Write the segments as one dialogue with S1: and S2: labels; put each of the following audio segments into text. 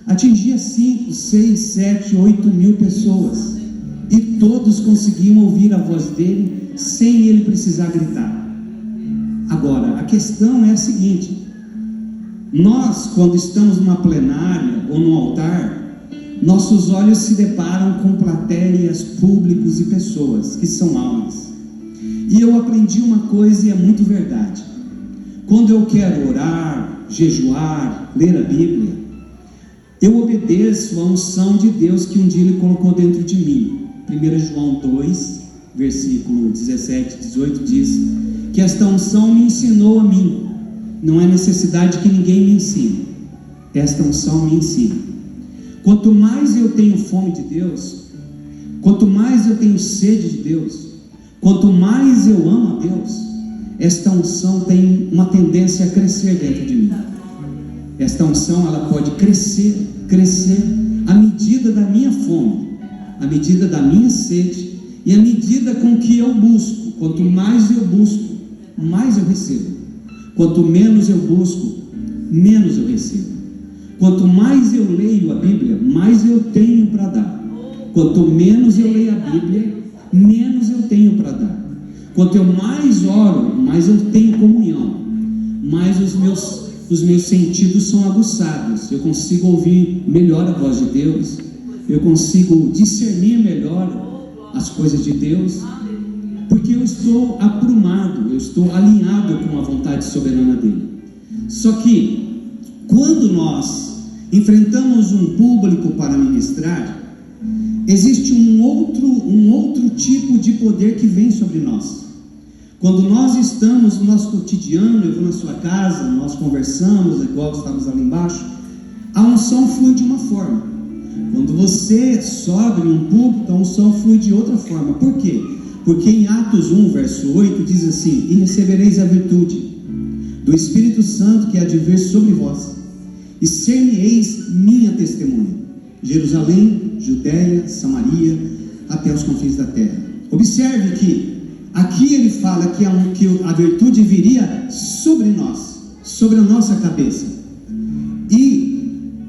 S1: atingia 5, 6, 7, 8 mil pessoas, e todos conseguiam ouvir a voz dele sem ele precisar gritar. Agora, a questão é a seguinte: nós, quando estamos numa plenária ou num altar, nossos olhos se deparam com plateias, públicos e pessoas que são almas. E eu aprendi uma coisa e é muito verdade: quando eu quero orar, jejuar, ler a Bíblia, eu obedeço a unção de Deus que um dia Ele colocou dentro de mim. 1 João 2, versículo 17, 18 diz que esta unção me ensinou a mim. Não é necessidade que ninguém me ensine, esta unção me ensina. Quanto mais eu tenho fome de Deus, quanto mais eu tenho sede de Deus, quanto mais eu amo a Deus, esta unção tem uma tendência a crescer dentro de mim. Esta unção, ela pode crescer à medida da minha fome, à medida da minha sede e à medida com que eu busco. Quanto mais eu busco, mais eu recebo. Quanto menos eu busco, menos eu recebo. Quanto mais eu leio a Bíblia, mais eu tenho para dar. Quanto menos eu leio a Bíblia, menos eu tenho para dar. Quanto eu mais oro, mais eu tenho comunhão, mais os meus sentidos são aguçados. Eu consigo ouvir melhor a voz de Deus, eu consigo discernir melhor as coisas de Deus, porque eu estou aprumado, eu estou alinhado com a vontade soberana dele. Só que quando nós enfrentamos um público para ministrar, existe um outro tipo de poder que vem sobre nós. Quando nós estamos no nosso cotidiano, eu vou na sua casa, nós conversamos, igual estamos ali embaixo, a unção flui de uma forma. Quando você sobe em um púlpito, a unção flui de outra forma. Por quê? Porque em Atos 1, verso 8, diz assim: e recebereis a virtude do Espírito Santo que há de vir sobre vós, e ser-me-eis minha testemunha, Jerusalém, Judeia, Samaria, até os confins da terra. Observe que aqui ele fala que a virtude viria sobre nós, sobre a nossa cabeça. E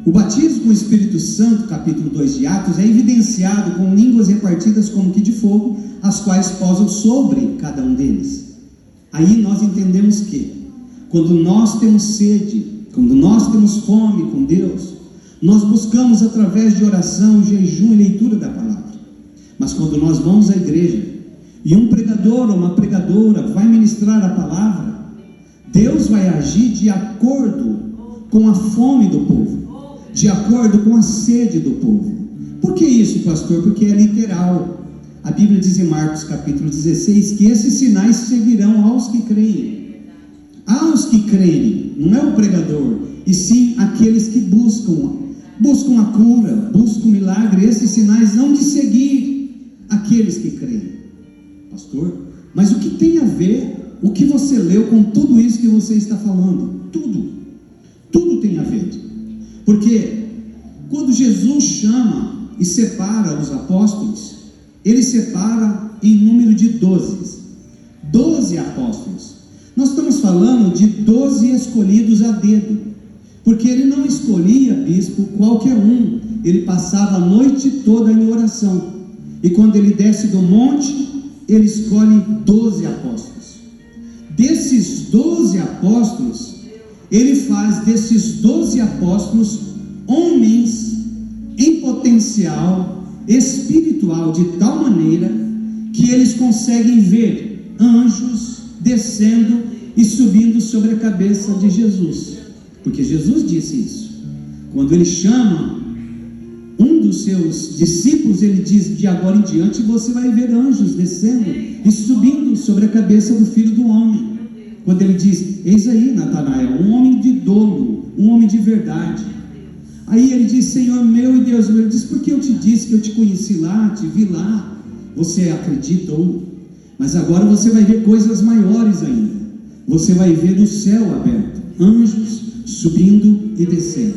S1: o batismo com o Espírito Santo, capítulo 2 de Atos, é evidenciado com línguas repartidas como que de fogo, as quais pousam sobre cada um deles. Aí nós entendemos que quando nós temos sede, quando nós temos fome com Deus, nós buscamos através de oração, jejum e leitura da palavra. Mas quando nós vamos à igreja e um pregador ou uma pregadora vai ministrar a palavra, Deus vai agir de acordo com a fome do povo, de acordo com a sede do povo. Por que isso, pastor? Porque é literal. A Bíblia diz em Marcos capítulo 16 que esses sinais seguirão aos que creem. Aos que creem, não é o pregador, e sim aqueles que buscam a cura, buscam o milagre. Esses sinais não de seguir aqueles que creem. Pastor, mas o que tem a ver o que você leu com tudo isso que você está falando? Tudo tem a ver. Porque quando Jesus chama e separa os apóstolos, ele separa em número de 12 apóstolos. Nós estamos falando de 12 escolhidos a dedo, porque ele não escolhia, bispo, qualquer um. Ele passava a noite toda em oração, e quando ele desce do monte, ele escolhe 12 apóstolos. Desses 12 apóstolos, ele faz desses 12 apóstolos homens em potencial espiritual, de tal maneira que eles conseguem ver anjos descendo e subindo sobre a cabeça de Jesus, porque Jesus disse isso. Quando ele chama um dos seus discípulos, ele diz: de agora em diante você vai ver anjos descendo e subindo sobre a cabeça do Filho do Homem. Quando ele diz: eis aí, Natanael, um homem de dolo, um homem de verdade. Aí ele diz: Senhor meu e Deus meu. Ele diz: porque eu te disse que eu te conheci lá, te vi lá, você acreditou? Mas agora você vai ver coisas maiores ainda. Você vai ver o céu aberto, anjos subindo e descendo.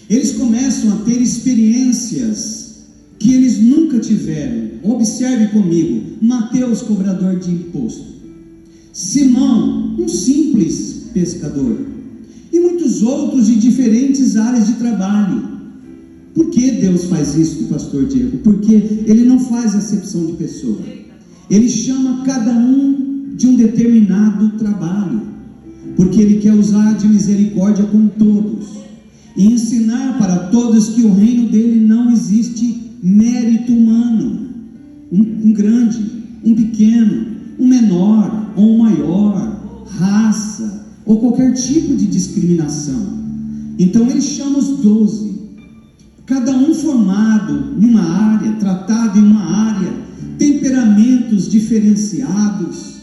S1: Eles começam a ter experiências que eles nunca tiveram. Observe comigo: Mateus, cobrador de imposto; Simão, um simples pescador; e muitos outros de diferentes áreas de trabalho. Por que Deus faz isso, pastor Diego? Porque Ele não faz acepção de pessoa. Ele chama cada um de um determinado trabalho, porque Ele quer usar de misericórdia com todos e ensinar para todos que o reino dele não existe mérito humano, um grande, um pequeno, um menor ou um maior, raça ou qualquer tipo de discriminação. Então Ele chama os 12, cada um formado em uma área, tratado em uma área, temperamentos diferenciados,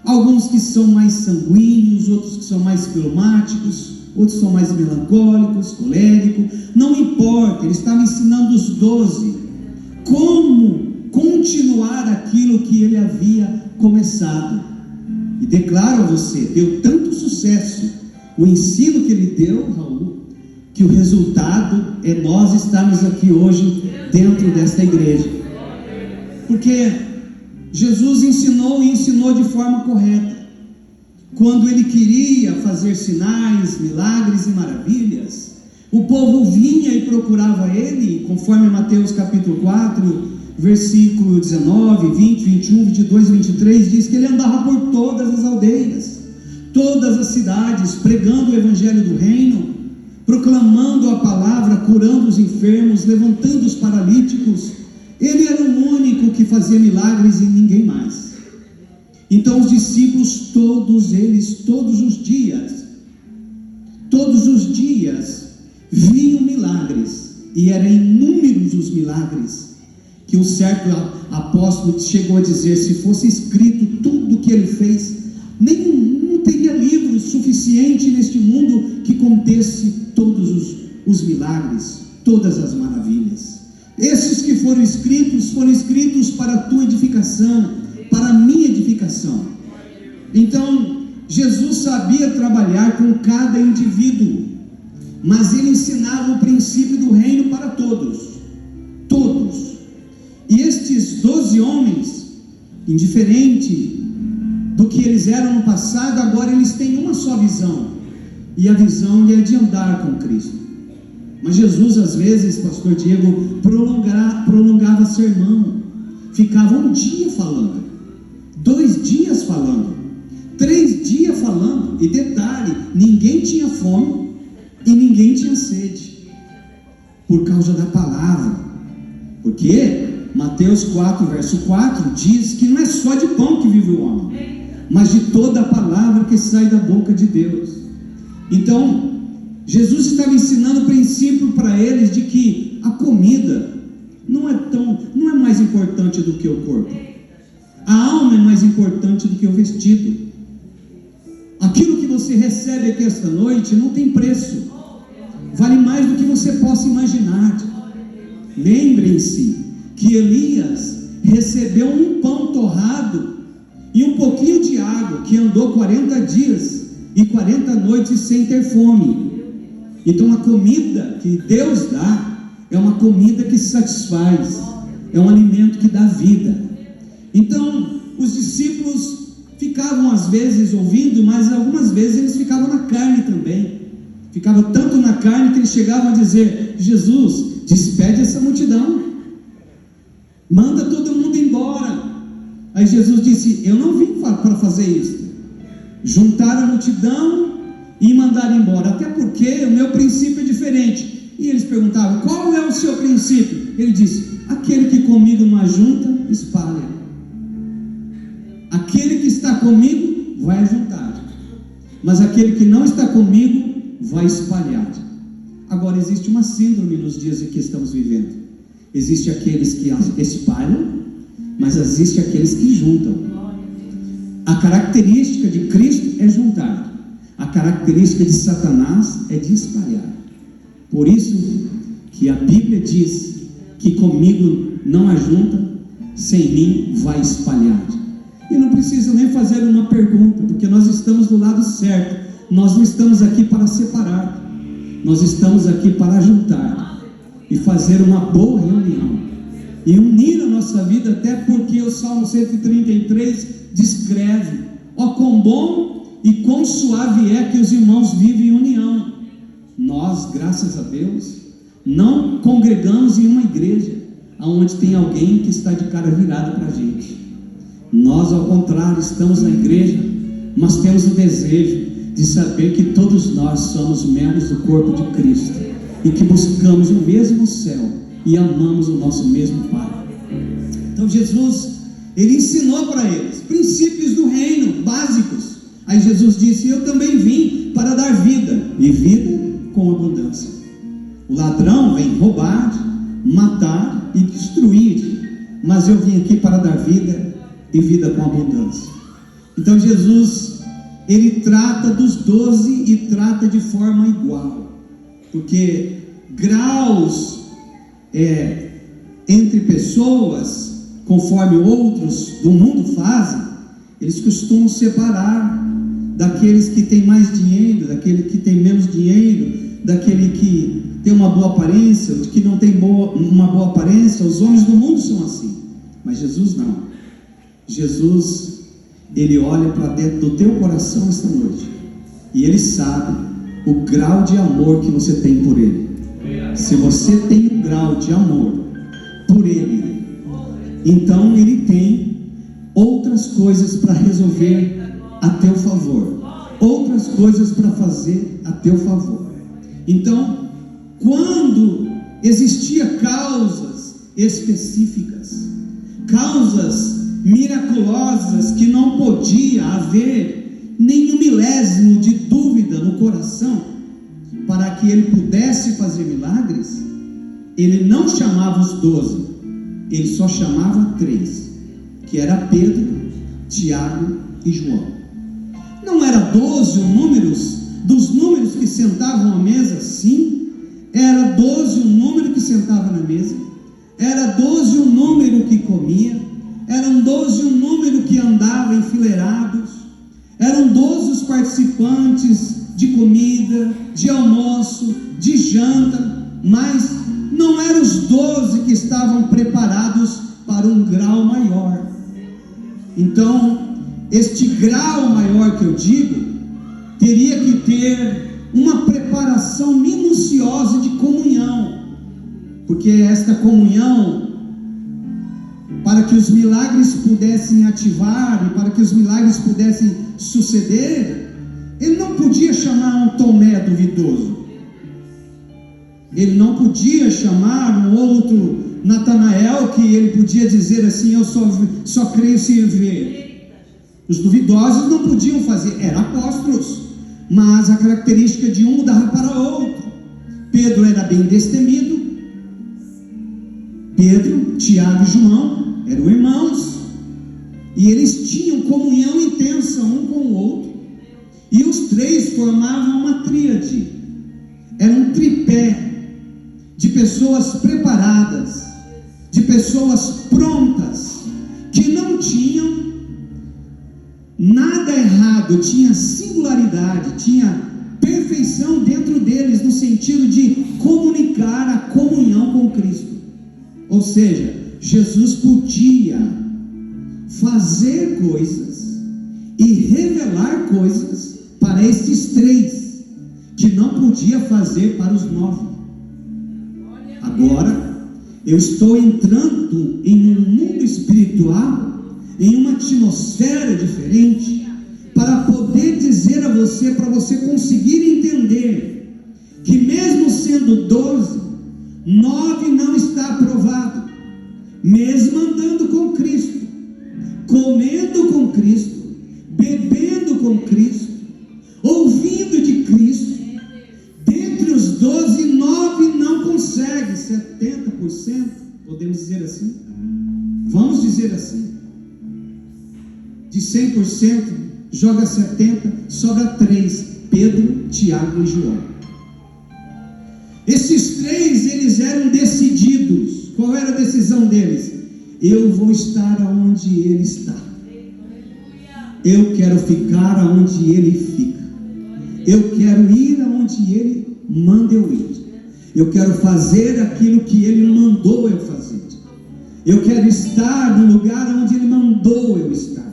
S1: alguns que são mais sanguíneos, outros que são mais fleumáticos, outros são mais melancólicos, coléricos, não importa. Ele estava ensinando os 12 como continuar aquilo que ele havia começado. E declaro a você, deu tanto sucesso o ensino que ele deu, Raul, que o resultado é nós estarmos aqui hoje dentro desta igreja, porque Jesus ensinou e ensinou de forma correta. Quando ele queria fazer sinais, milagres e maravilhas, o povo vinha e procurava ele, conforme Mateus capítulo 4, versículo 19, 20, 21, 22 e 23, diz que ele andava por todas as aldeias, todas as cidades, pregando o evangelho do reino, proclamando a palavra, curando os enfermos, levantando os paralíticos. Ele era o único que fazia milagres e ninguém mais. Então os discípulos, todos eles, todos os dias, viam milagres, e eram inúmeros os milagres, que um certo apóstolo chegou a dizer, se fosse escrito tudo o que ele fez, não teria livro suficiente neste mundo que contesse todos os milagres, todas as maravilhas. Esses que foram escritos para a tua edificação, para a minha edificação. Então, Jesus sabia trabalhar com cada indivíduo, mas ele ensinava o princípio do reino para todos. E estes 12 homens, indiferente do que eles eram no passado, agora eles têm uma só visão, e a visão é de andar com Cristo. Mas Jesus, às vezes, pastor Diego, prolongava sermão, ficava um dia falando, 2 dias falando, 3 dias falando, e detalhe, ninguém tinha fome e ninguém tinha sede, por causa da palavra. Porque Mateus 4, verso 4, diz que não é só de pão que vive o homem, mas de toda a palavra que sai da boca de Deus. Então, Jesus estava ensinando o princípio para eles de que a comida não é mais importante do que o corpo. A alma é mais importante do que o vestido. Aquilo que você recebe aqui esta noite não tem preço, vale mais do que você possa imaginar. Lembrem-se que Elias recebeu um pão torrado e um pouquinho de água, que andou 40 dias e 40 noites sem ter fome. Então a comida que Deus dá é uma comida que satisfaz, é um alimento que dá vida. Então os discípulos ficavam às vezes ouvindo, mas algumas vezes eles ficavam na carne também. Ficava tanto na carne que eles chegavam a dizer: Jesus, despede essa multidão, manda todo mundo embora. Aí Jesus disse: eu não vim para fazer isso. Juntaram a multidão e mandaram embora, até porque o meu princípio é diferente. E eles perguntavam: qual é o seu princípio? Ele disse: aquele que comigo não ajunta, espalha. Aquele que está comigo vai ajuntar, mas aquele que não está comigo vai espalhar. Agora existe uma síndrome nos dias em que estamos vivendo. Existe aqueles que espalham, mas existe aqueles que juntam. A característica de Cristo é juntar, a característica de Satanás é de espalhar. Por isso que a Bíblia diz que comigo não ajunta, sem mim vai espalhar. E não preciso nem fazer uma pergunta, porque nós estamos do lado certo. Nós não estamos aqui para separar, nós estamos aqui para juntar e fazer uma boa reunião e unir a nossa vida, até porque o Salmo 133 descreve: ó quão bom e quão suave é que os irmãos vivem em união. Nós, graças a Deus, não congregamos em uma igreja onde tem alguém que está de cara virada para a gente. Nós, ao contrário, estamos na igreja, mas temos o desejo de saber que todos nós somos membros do corpo de Cristo e que buscamos o mesmo céu e amamos o nosso mesmo Pai. Então Jesus, ele ensinou para eles princípios do reino básicos. Aí Jesus disse: eu também vim para dar vida, e vida com abundância. O ladrão vem roubar, matar e destruir, mas eu vim aqui para dar vida e vida com abundância. Então Jesus, ele trata dos 12 e trata de forma igual, porque graus entre pessoas, conforme outros do mundo fazem, eles costumam separar daqueles que têm mais dinheiro, daquele que tem menos dinheiro, daquele que tem uma boa aparência, de que não tem uma boa aparência. Os homens do mundo são assim, mas Jesus não. Jesus, ele olha para dentro do teu coração esta noite, e ele sabe o grau de amor que você tem por ele. Se você tem um grau de amor por ele, então ele tem outras coisas para resolver a teu favor, outras coisas para fazer a teu favor. Então, quando existia causas específicas, causas miraculosas que não podia haver nenhum milésimo de dúvida no coração para que ele pudesse fazer milagres, ele não chamava os 12, ele só chamava 3, que era Pedro, Tiago e João. Não era 12 o número dos números que sentavam à mesa? Sim, era 12 o número que sentava na mesa, era 12 o número que comia, eram 12 o número que andava enfileirados, eram 12 os participantes de comida, de almoço, de janta, mas não eram os 12 que estavam preparados para um grau maior. Então, este grau maior que eu digo, teria que ter uma preparação minuciosa de comunhão, porque esta comunhão, para que os milagres pudessem ativar e para que os milagres pudessem suceder, ele não podia chamar um Tomé duvidoso, ele não podia chamar um outro Natanael, que ele podia dizer assim: eu só creio se ver. Os duvidosos não podiam fazer, eram apóstolos, mas a característica de um mudava para outro. Pedro era bem destemido, Pedro, Tiago e João eram irmãos, e eles tinham comunhão intensa um com o outro, e os 3 formavam uma tríade, era um tripé de pessoas preparadas, de pessoas prontas, que não tinham nada errado, tinha singularidade, tinha perfeição dentro deles, no sentido de comunicar a comunhão com Cristo. Ou seja, Jesus podia fazer coisas e revelar coisas para esses 3, que não podia fazer para os 9. Agora, eu estou entrando em um mundo espiritual, em uma atmosfera diferente, para poder dizer a você, para você conseguir entender, que mesmo sendo 12, 9 não está aprovado, mesmo andando com Cristo, comendo com Cristo, bebendo com Cristo, ouvindo de Cristo, dentre os 12, 9 não consegue, 70%, podemos dizer assim, vamos dizer assim, de 100%, joga 70%, sobra 3, Pedro, Tiago e João. Esses 3, eles eram decididos. Qual era a decisão deles? Eu vou estar onde ele está, eu quero ficar onde ele fica, eu quero ir aonde ele manda eu ir, eu quero fazer aquilo que ele mandou eu fazer, eu quero estar no lugar onde ele mandou eu estar.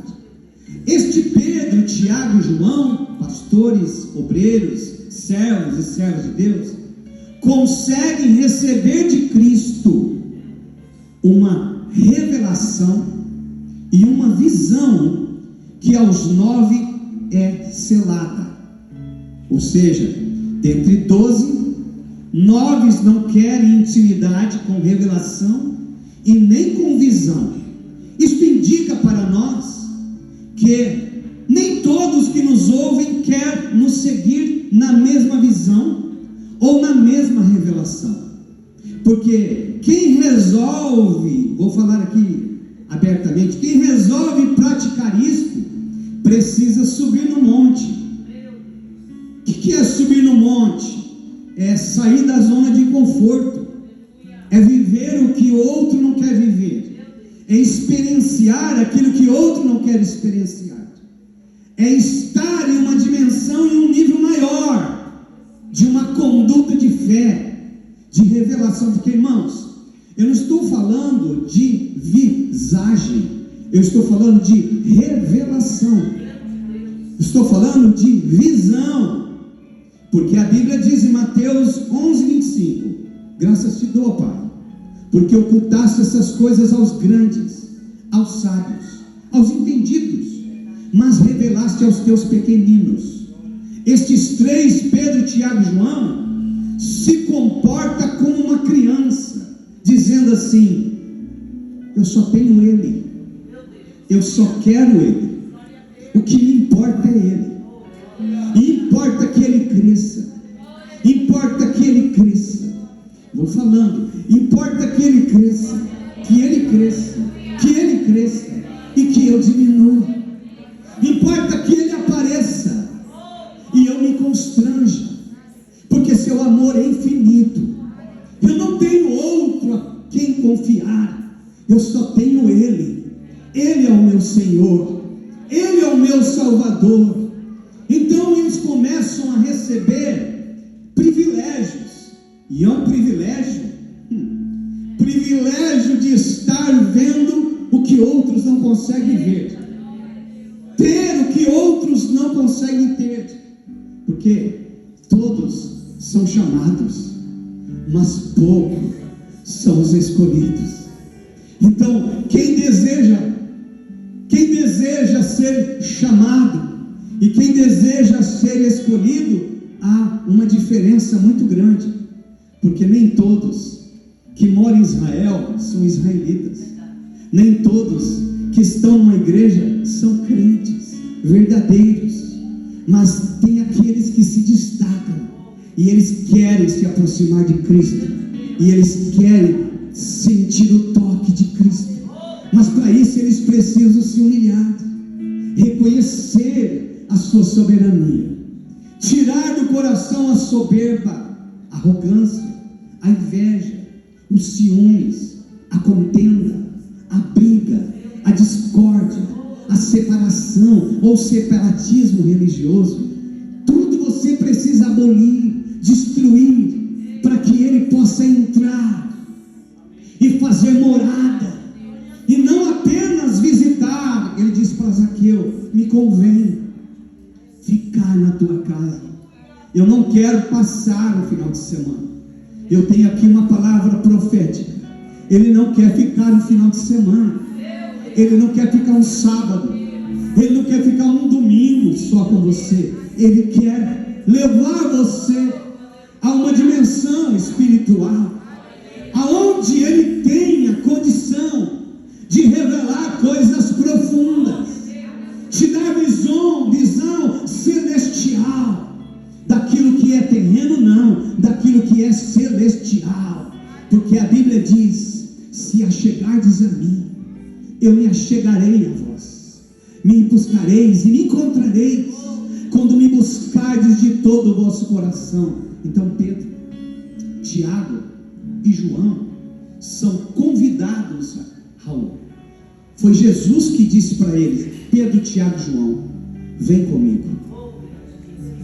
S1: Este Pedro, Pedro, Tiago e João, pastores, obreiros, servos e servas de Deus, conseguem receber de Cristo uma revelação e uma visão que aos 9 é selada. Ou seja, dentre 12, 9 não querem intimidade com revelação e nem com visão. Isso indica para nós que nem todos que nos ouvem querem nos seguir na mesma visão ou na mesma revelação. Porque quem resolve, vou falar aqui abertamente, quem resolve praticar isto, precisa subir no monte. O que é subir no monte? É sair da zona de conforto, é viver o que outro não quer viver, é experienciar aquilo que outro não quer experienciar, é estar em uma dimensão, em um nível maior, de uma conduta de fé, de revelação. Porque, irmãos, eu não estou falando de visagem, eu estou falando de revelação, estou falando de visão. Porque a Bíblia diz em Mateus 11:25, graças te dou, Pai, porque ocultaste essas coisas aos grandes, aos sábios, aos entendidos, mas revelaste aos teus pequeninos. Estes 3, Pedro, Tiago e João, se comporta como uma criança, dizendo assim: eu só tenho Ele, eu só quero Ele, o que me importa é Ele. E importa que Ele cresça, importa que Ele cresça. Vou falando, importa que Ele cresça, que Ele cresça, que Ele cresça e que eu diminua. Importa que Ele apareça e eu me constranja, porque seu amor é infinito. Eu não tenho outro a quem confiar, eu só tenho Ele. Ele é o meu Senhor, Ele é o meu Salvador. Então eles começam a receber privilégios, e é um privilégio de estar vendo o que outros não conseguem ver, ter o que outros não conseguem ter, porque todos são chamados, mas poucos são os escolhidos. Então quem deseja ser chamado e quem deseja ser escolhido, há uma diferença muito grande, porque nem todos que moram em Israel são israelitas, nem todos que estão numa igreja são crentes verdadeiros, mas tem aqueles que se destacam e eles querem se aproximar de Cristo, e eles querem sentir o toque de Cristo, mas para isso eles precisam se humilhar, reconhecer a sua soberania, tirar do coração a soberba, a arrogância, a inveja, os ciúmes, a contenda, a briga, a discórdia, a separação ou separatismo religioso. Tudo você precisa abolir, destruir, para que Ele possa entrar e fazer morada, e não apenas visitar. Ele disse para Zaqueu: me convém ficar na tua casa, eu não quero passar o final de semana. Eu tenho aqui uma palavra profética. Ele não quer ficar no final de semana, Ele não quer ficar um sábado, Ele não quer ficar um domingo só com você. Ele quer levar você a uma dimensão espiritual, aonde Ele tenha condição de revelar coisas profundas, te dar visão celestial, daquilo que é terreno, não, daquilo que é celestial. Porque a Bíblia diz: se achegardes a mim, eu me achegarei a vós, me buscareis e me encontrareis, quando me buscardes de todo o vosso coração. Então Pedro, Tiago e João são convidados, Raul. Foi Jesus que disse para eles: Pedro, Tiago e João, vem comigo.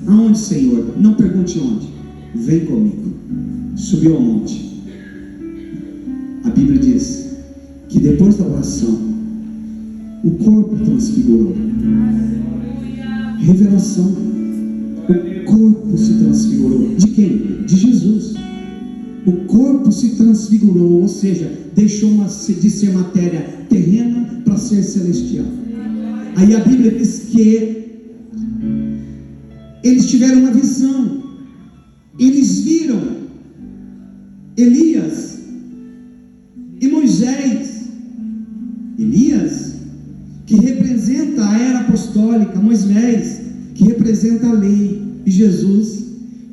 S1: Aonde, Senhor? Não pergunte onde. Vem comigo. Subiu ao monte. A Bíblia diz que depois da oração, o corpo transfigurou. Revelação. O corpo se transfigurou. De quem? De Jesus. O corpo se transfigurou, ou seja, deixou de ser matéria terrena para ser celestial. Aí a Bíblia diz que eles tiveram uma visão. Eles viram Elias e Moisés. Elias, que representa a era apostólica, Moisés, que representa a lei, e Jesus,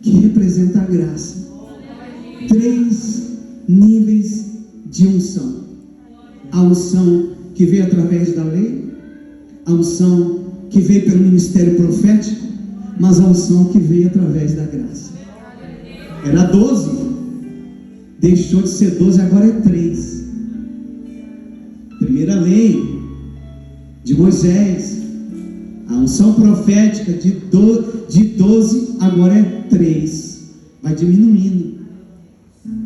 S1: que representa a graça. 3 níveis de unção. A unção que veio através da lei, a unção que veio pelo ministério profético, mas a unção que veio através da graça. Era 12, deixou de ser 12, agora é 3. Primeira lei de Moisés, a unção profética de 12, agora é 3, vai diminuindo.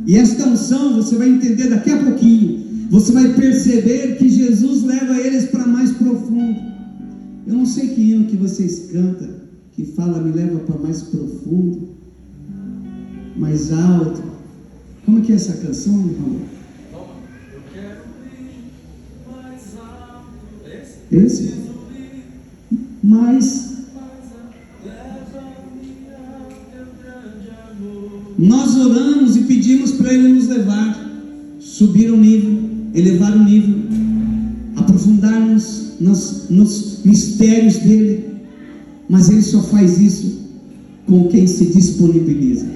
S1: E esta unção, você vai entender daqui a pouquinho, você vai perceber que Jesus leva eles para mais profundo. Eu não sei que hino que vocês cantam, que fala me leva para mais profundo, mais alto. Como é que é essa canção, meu irmão?
S2: Eu quero ir mais alto.
S1: Esse? Mas nós oramos e pedimos para Ele nos levar, subir o nível, elevar o nível, aprofundar-nos nos mistérios dEle, mas Ele só faz isso com quem se disponibiliza.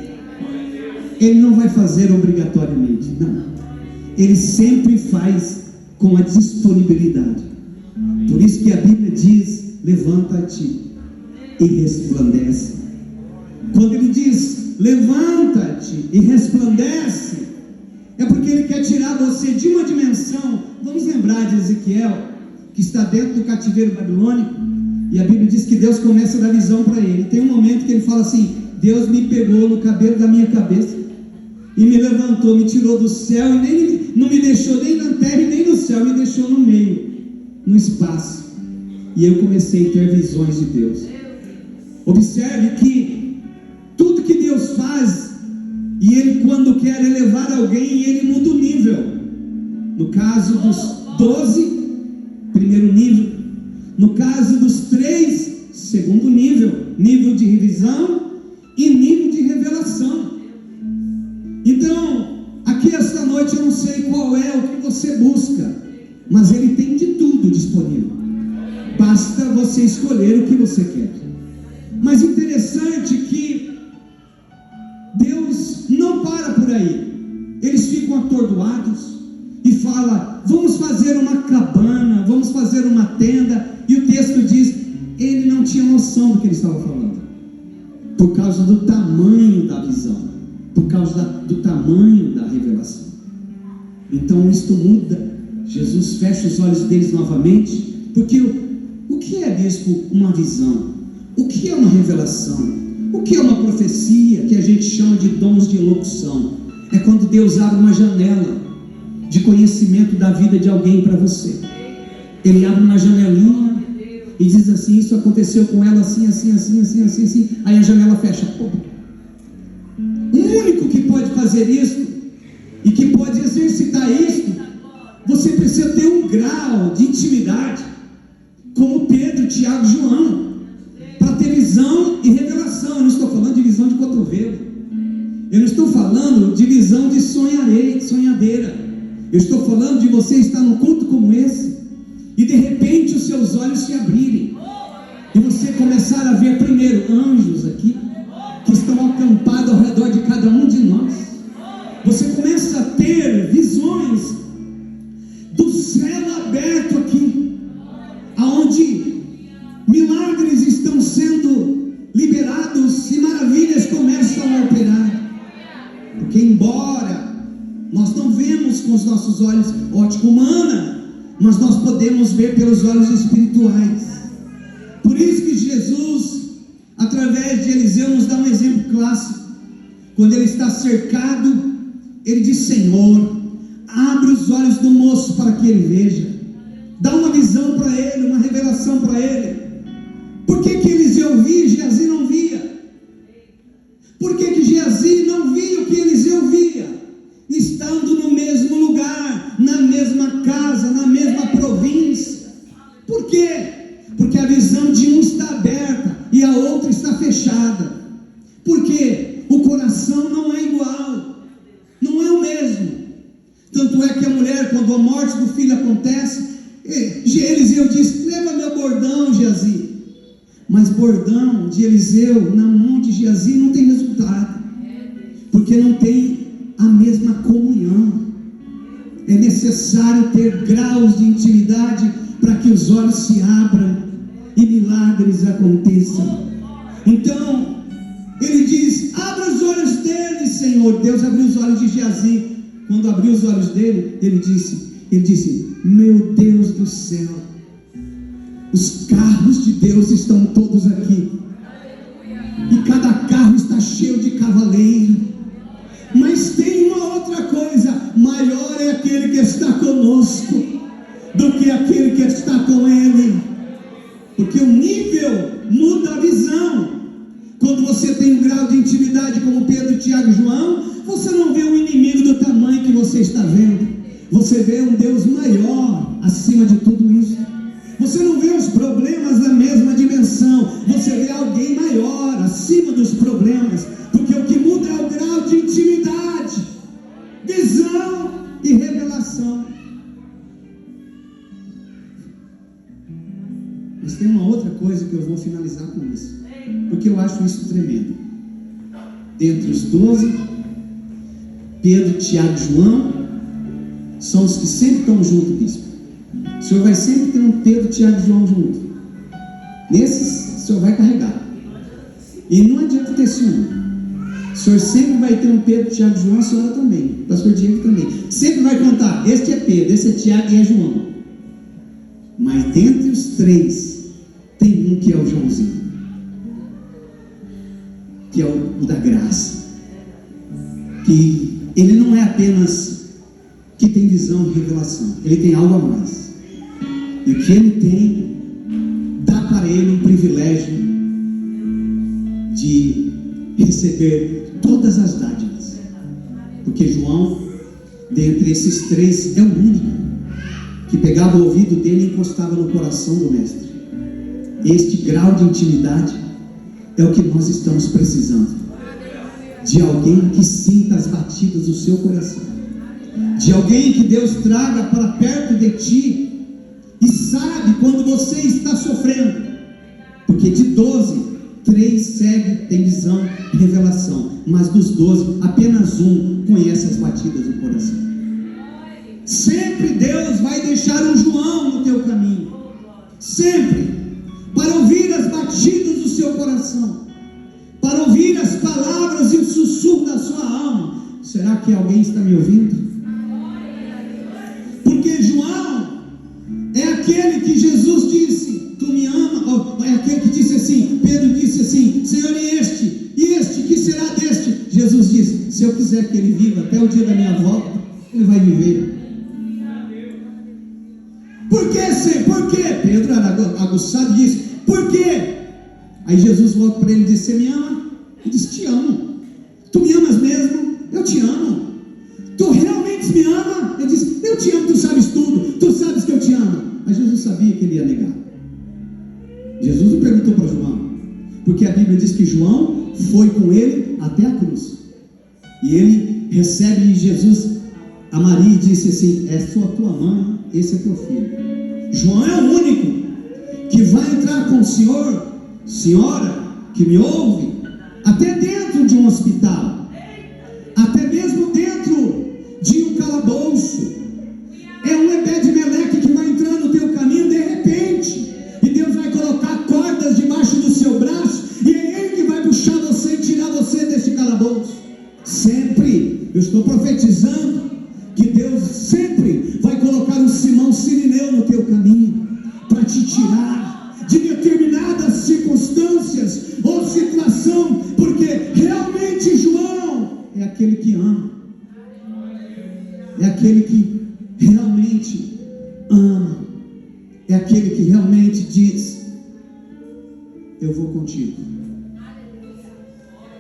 S1: Ele não vai fazer obrigatoriamente, não. Ele sempre faz com a disponibilidade. Por isso que a Bíblia diz: levanta-te e resplandece. Quando Ele diz levanta-te e resplandece, é porque Ele quer tirar você de uma dimensão. Vamos lembrar de Ezequiel, que está dentro do cativeiro babilônico, e a Bíblia diz que Deus começa a dar visão para ele. Tem um momento que ele fala assim: Deus me pegou no cabelo da minha cabeça e me levantou, me tirou do céu e não me deixou nem na terra e nem no céu, me deixou no meio, no espaço. E eu comecei a ter visões de Deus. Observe que tudo que Deus faz, e Ele, quando quer elevar alguém, Ele muda o nível. No caso dos 12, primeiro nível. No caso dos 3, segundo nível. Nível de revisão e nível de revelação. Então, aqui esta noite eu não sei qual é o que você busca, mas Ele tem de tudo disponível. Basta você escolher o que você quer. Mas interessante que Deus não para por aí. Eles ficam atordoados e falam: vamos fazer uma cabana, vamos fazer uma tenda. E o texto diz: ele não tinha noção do que ele estava falando, por causa do tamanho da visão, por causa do tamanho da revelação. Então isto muda. Jesus fecha os olhos deles novamente, porque o que é, bispo, uma visão? O que é uma revelação? O que é uma profecia, que a gente chama de dons de elocução? É quando Deus abre uma janela de conhecimento da vida de alguém para você. Ele abre uma janelinha e diz assim: isso aconteceu com ela assim, assim, assim, assim, assim, assim. Aí a janela fecha. O único que pode fazer isso e que pode exercitar isso, você precisa ter um grau de intimidade, como Pedro, Tiago e João, para ter visão e revelação. Eu não estou falando de visão de cotovelo, eu não estou falando de visão de sonhadeira. Eu estou falando de você estar num culto como esse e de repente os seus olhos se abrirem e você começar a ver primeiro anjos aqui que estão acampados ao redor de cada um de nós. Você começa a ter visões do céu aberto aqui, aonde milagres estão sendo liberados e maravilhas começam a operar. Porque embora nós não vemos com os nossos olhos ótica humana, mas nós podemos ver pelos olhos espirituais. Por isso que Jesus, através de Eliseu, nos dá um exemplo clássico. Quando ele está cercado, ele diz: Senhor, abre os olhos do moço para que ele veja. Dá uma visão para ele, uma revelação para ele. Por que Eliseu via, Geazi não via? Por que Geazi não via o que Eliseu via? Estando no mesmo lugar, na mesma casa, na mesma província. Por quê? Porque a visão de um está aberta e a outra está fechada. Porque o coração não é igual, não é o mesmo. Tanto é que a mulher, quando a morte do filho acontece, Eliseu diz: leva meu bordão, Geazi. Mas bordão de Eliseu na mão de Geazi não tem resultado, porque não tem a mesma comunhão. É necessário ter graus de intimidade para que os olhos se abram e milagres aconteçam. Então ele diz: abra os olhos dele, Senhor. Deus abriu os olhos de Geazi. Quando abriu os olhos dele, ele disse: meu Deus do céu, os carros de Deus estão todos aqui, e cada carro está cheio de cavaleiro. Mas tem uma outra coisa: maior é aquele que está conosco do que aquele que está com ele. Porque o nível muda a visão. Quando você tem um grau de intimidade como Pedro, Tiago e João, você não vê um inimigo do tamanho que você está vendo. Você vê um Deus maior acima de tudo isso. Você não vê os problemas na mesma dimensão. Você vê alguém maior acima dos problemas. Porque o que muda é o grau de intimidade, visão e revelação. Mas tem uma outra coisa que eu vou finalizar com isso, porque eu acho isso tremendo. Dentre os 12, Pedro, Tiago e João são os que sempre estão juntos, bispo. O senhor vai sempre ter um Pedro, Tiago e João junto. Nesses, o senhor vai carregar. E não adianta ter ciúme. O senhor sempre vai ter um Pedro, Tiago e João, a senhora também, o pastor Diego também. Sempre vai cantar: este é Pedro, esse é Tiago e é João. Mas dentre os três, tem um que é o Joãozinho, que é o da graça. Que ele não é apenas que tem visão e revelação, ele tem algo a mais. E o que ele tem dá para ele um privilégio de receber todas as dádivas. Porque João, dentre esses três, é o único que pegava o ouvido dele e encostava no coração do mestre. Este grau de intimidade é o que nós estamos precisando. De alguém que sinta as batidas do seu coração, de alguém que Deus traga para perto de ti e sabe quando você está sofrendo. Porque de 12, 3 segue, tem visão e revelação, mas dos 12, apenas um conhece as batidas do coração. Sempre Deus vai deixar um João no teu caminho, sempre, para ouvir as batidas do seu coração, para ouvir as palavras e o sussurro da sua alma. Será que alguém está me ouvindo? Porque João é aquele que Jesus disse: tu me ama? Ou é aquele que disse assim, Pedro disse assim: Senhor, e este, que será deste? Jesus disse: se eu quiser que ele viva até o dia da minha volta, ele vai viver. Por quê, Senhor? Por quê? Pedro era aguçado e disse: por quê? Aí Jesus volta para ele e diz: você me ama? Ele diz: te amo. Tu me amas mesmo? Eu te amo. Tu realmente me ama? Ele diz: eu te amo, tu sabes tudo, tu sabes que eu te amo. Mas Jesus sabia que ele ia negar. Jesus não perguntou para João, porque a Bíblia diz que João foi com ele até a cruz, e ele recebe Jesus, a Maria, e disse assim: é sua tua mãe, esse é teu filho. João é o único que vai entrar com o Senhor, senhora que me ouve, até dentro de um hospital, até mesmo dentro de um calabouço. É um Ebed-Meleque que vai entrar no teu caminho de repente, e Deus vai colocar cordas debaixo do seu braço, e é Ele que vai puxar você e tirar você desse calabouço. Sempre, eu estou profetizando que Deus sempre vai colocar um Simão Sirineu no teu caminho, para te tirar de determinadas circunstâncias ou situação, porque realmente João é aquele que ama, é aquele que realmente ama, é aquele que realmente diz: eu vou contigo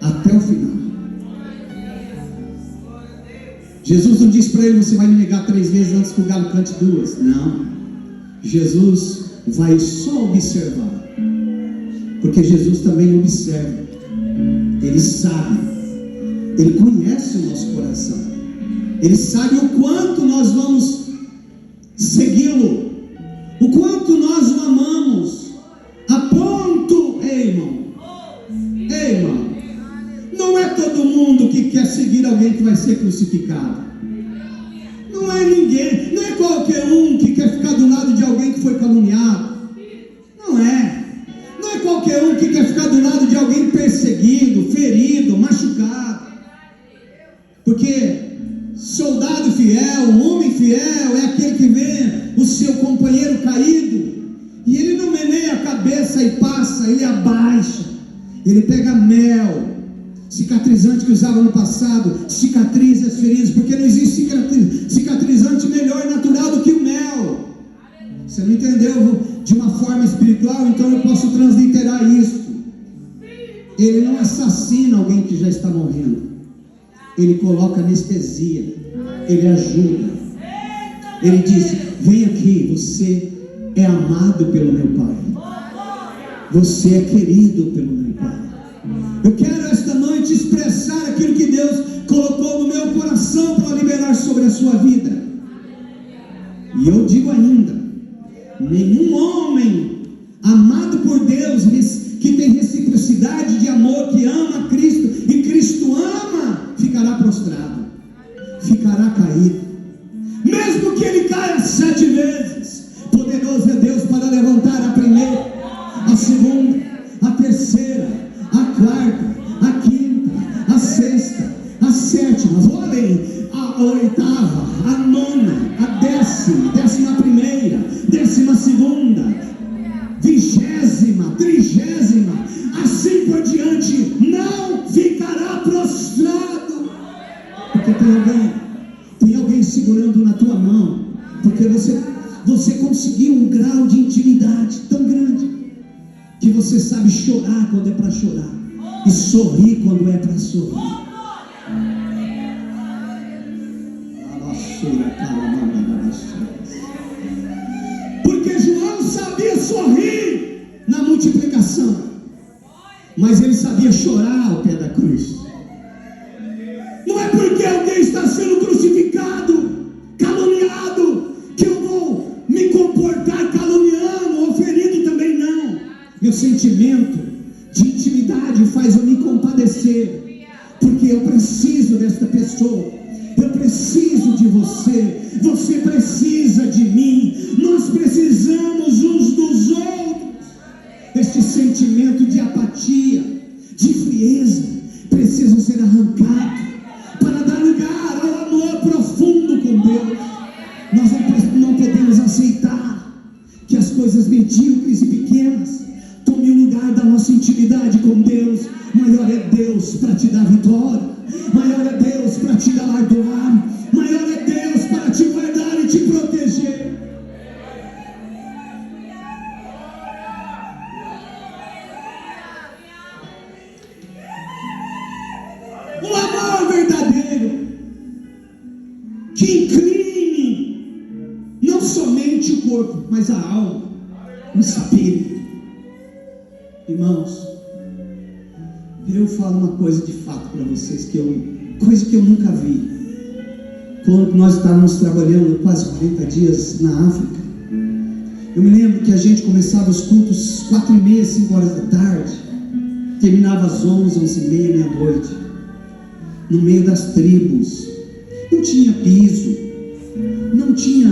S1: até o final. Jesus não disse para ele: você vai me negar 3 vezes antes que o galo cante 2. Não. Jesus vai só observar, porque Jesus também observa. Ele sabe, Ele conhece o nosso coração, Ele sabe o quanto nós vamos segui-lo, o quanto nós o amamos, a ponto, irmão, não é todo mundo que quer seguir alguém que vai ser crucificado. Não é ninguém, não é qualquer um que quer ficar do lado de alguém que foi caluniado. Não é qualquer um que quer ficar do lado de alguém perseguido, ferido, machucado. Porque soldado fiel, homem fiel, é aquele que vê o seu companheiro caído e ele não meneia a cabeça e passa, ele abaixa, ele pega mel, cicatrizante que usava no passado, cicatriza as feridas, porque não existe cicatrizante melhor natural do que o mel. Você não entendeu de uma forma espiritual, então eu posso transliterar isso. Ele não assassina alguém que já está morrendo, ele coloca anestesia, ele ajuda. Ele diz: vem aqui, você é amado pelo meu Pai, você é querido pelo meu Pai. Eu quero esta noite expressar aquilo que Deus colocou no meu coração para liberar sobre a sua vida. E eu digo ainda: nenhum homem amado por Deus, que tem reciprocidade de amor, que ama Cristo e Cristo ama, ficará prostrado, ficará caído, mesmo que ele caia 7 vezes. Poderoso é Deus para levantar a primeira, a segunda, a terceira, a quarta, a quinta, a sexta, a sétima, vou além, a oitava, a nona, a 11ª, 12ª, 20ª, 30ª, assim por diante, não ficará prostrado. Porque tem alguém segurando na tua mão, porque você conseguiu um grau de intimidade tão grande, que você sabe chorar quando é para chorar, e sorrir quando é para sorrir. Porque João sabia sorrir na multiplicação, mas ele sabia chorar ao pé da cruz. Não é porque alguém está sendo crucificado, caluniado, que eu vou me comportar caluniando ou ferido também, não. Meu sentimento de intimidade faz eu me compadecer, porque eu preciso desta pessoa, eu preciso de você, você precisa de mim, nós precisamos uns dos outros. Este sentimento de apatia, de frieza, precisa ser arrancado para dar lugar ao amor profundo com Deus. Nós não podemos aceitar que as coisas medíocres e pequenas tomem o lugar da nossa intimidade com Deus. Maior é Deus para te dar vitória, maior é Deus para te galardoar, maior é Deus para te guardar e te proteger. O amor verdadeiro que incline não somente o corpo, mas a alma, o espírito. Irmãos, eu falo uma coisa de fato para vocês, coisa que eu nunca vi. Quando nós estávamos trabalhando quase 40 dias na África, eu me lembro que a gente começava os cultos 4h30, 5 horas da tarde, terminava às 11, 11h30, meia-noite, no meio das tribos. Não tinha piso, não tinha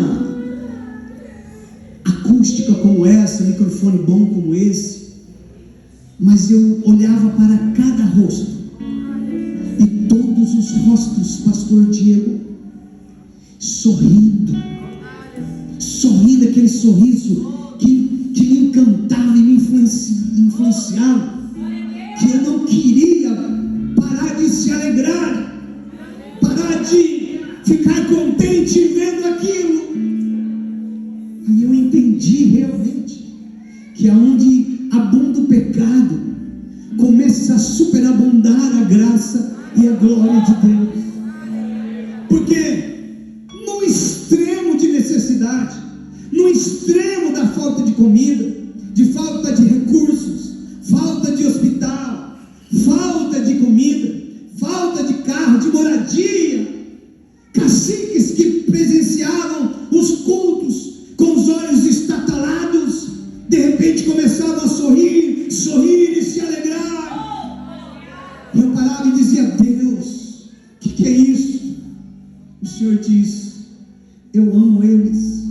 S1: acústica como essa, microfone bom como esse, mas eu olhava para cada rosto, e todos os rostos, pastor Diego, sorrindo, aquele sorriso que me encantava e me influenciava, que eu não queria parar de se alegrar, parar de ficar contente vendo aquilo. Aí eu entendi realmente que aonde abunda o pecado, de Deus. Porque no extremo de necessidade, no extremo da falta de comida, de falta de recursos, falta de hospital, falta de comida, falta de carro, de moradia, caciques que presenciavam os cultos com os olhos estatalados, de repente começavam a sorrir e se alegrar. Eu parava e dizia: Deus, o que é isso? O Senhor diz: eu amo eles,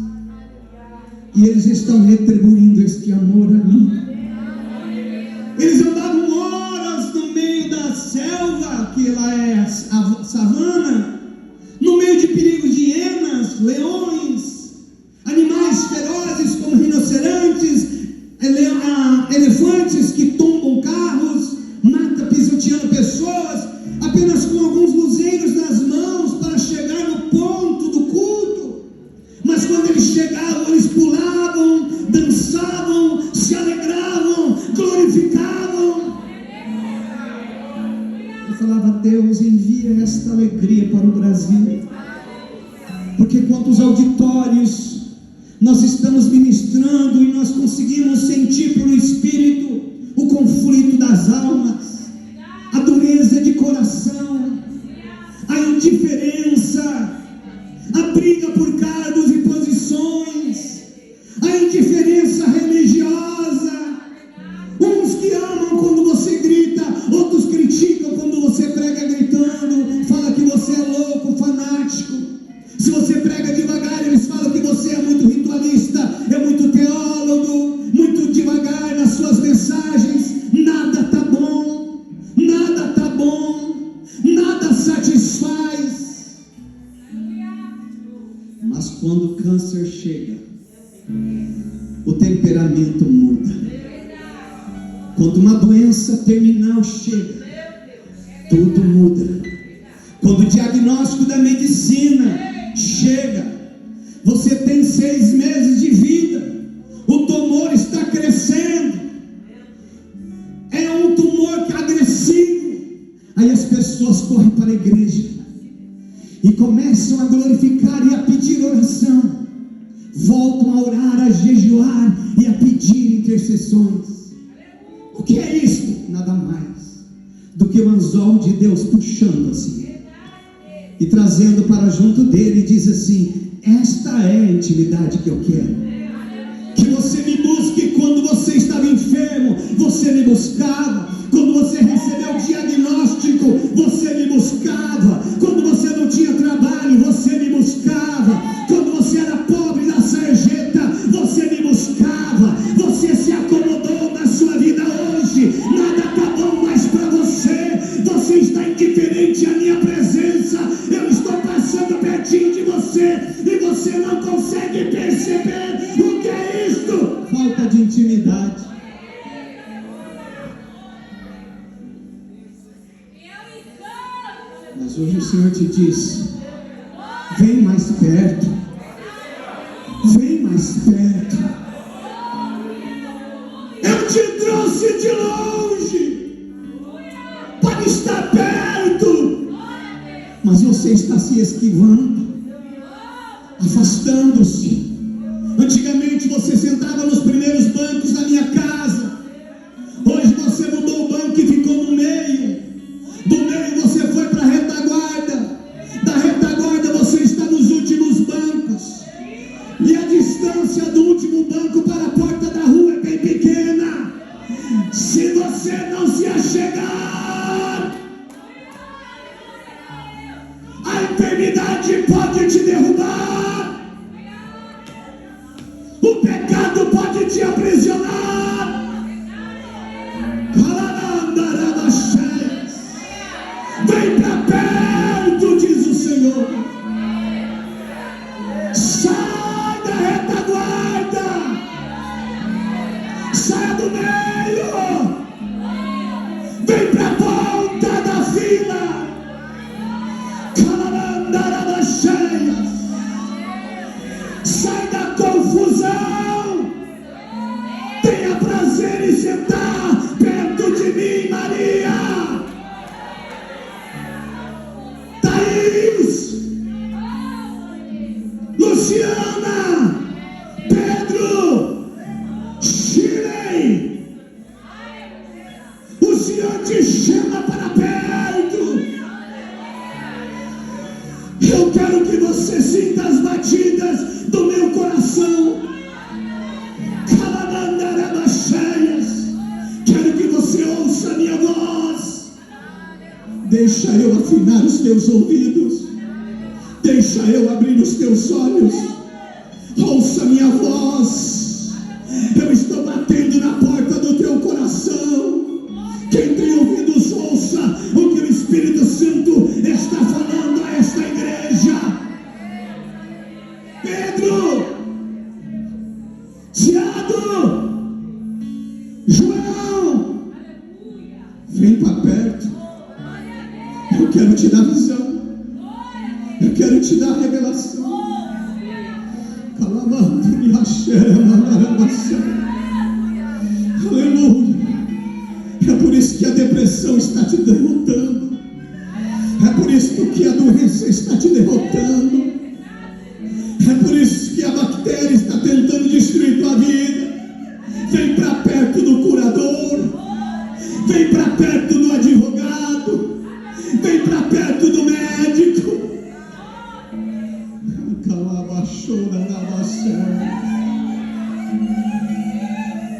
S1: e eles estão retribuindo este amor a mim. Eles andavam horas no meio da selva, que lá é a savana, no meio de perigos de hienas, leões, animais ferozes como rinocerontes, elefantes que tombam carros, mata pisoteando pessoas, apenas com alguns luzeiros nas mãos para chegar no ponto do culto. Mas quando eles chegavam, eles pulavam, dançavam, se alegravam, glorificavam. Eu falava: Deus, envia esta alegria para o Brasil, porque quantos auditórios nós estamos ministrando e nós conseguimos sentir pelo Espírito o conflito das almas, a dureza de coração, a indiferença, a briga por cargos e posições, a indiferença religiosa. Uns que amam quando você grita, outros criticam quando você prega gritando, fala que você é louco, fanático. Se você prega devagar, eles falam que você é muito ritualista, é muito teólogo, muito devagar nas suas mensagens. Nada está bom, nada está bom, nada satisfaz. Mas quando o câncer chega, o temperamento muda. Quando uma doença terminal chega, tudo muda. Quando o diagnóstico da medicina chega, você tem 6 meses de vida, o tumor está crescendo, é um tumor agressivo. Aí as pessoas correm para a igreja e começam a glorificar e a pedir oração, voltam a orar, a jejuar e a pedir intercessões. O que é isso? Nada mais do que o anzol de Deus puxando assim e trazendo para junto dele, e diz assim: esta é a intimidade que eu quero. Que você me busque. Quando você estava enfermo, você me buscava. Quando você recebeu o diagnóstico, você me buscava. Quando você não tinha trabalho, você me buscava. Quando você era pobre na sarjeta, você me buscava. Você se acomodou na sua vida hoje, nada está bom mais para você. Você está indiferente à minha presença. Eu estou passando pertinho de você e você não consegue perceber o que é isto? Falta de intimidade. Mas hoje o Senhor te diz: vem mais perto, vem mais perto. Eu te trouxe de longe para estar perto, mas você está se esquivando, afastando-se. Antigamente você sentava nos primeiros bancos da minha casa, hoje você mudou o banco e ficou no meio. Do meio você foi para a retaguarda, da retaguarda você está nos últimos bancos, e a distância do último banco para a porta da rua é bem pequena. Se você não se achegar, a enfermidade pode te derrubar, o pecado pode te aprisionar, Luciana, Pedro, Shirley, o Senhor te chama para perto. Eu quero que você sinta as batidas do meu coração. Quero que você ouça a minha voz. Deixa eu afinar os teus ouvidos. Deixa eu abrir os teus olhos. Ouça a minha voz. Eu estou batendo na porta do teu coração. Quem tem ouvidos, ouça o que o Espírito Santo está falando a esta igreja. Pedro, Tiago, João, vem para perto. Eu quero te dar visão. Eu quero te dar revelação. Aleluia. É por isso que a depressão está te derrotando. É por isso que a doença está te derrotando. É por isso que a bactéria está tentando destruir tua vida. Vem para perto do curador. Vem para perto do advogado. Vem para perto do médico.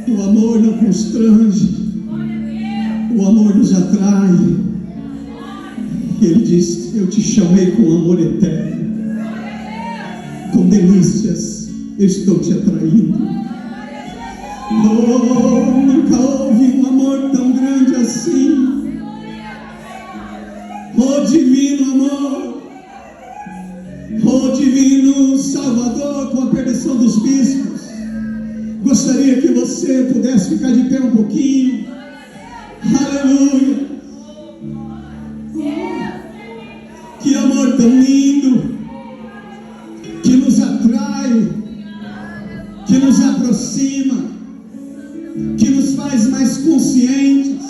S1: O amor não constrange. O amor nos atrai. Ele diz: eu te chamei com amor eterno. Com delícias eu estou te atraindo. Oh, nunca houve um amor tão grande assim. Oh, divino amor. Oh, divino Salvador, com a permissão dos bispos, gostaria que você pudesse ficar de pé um pouquinho. Aleluia. Que amor tão lindo, que nos atrai, que nos aproxima, que nos faz mais conscientes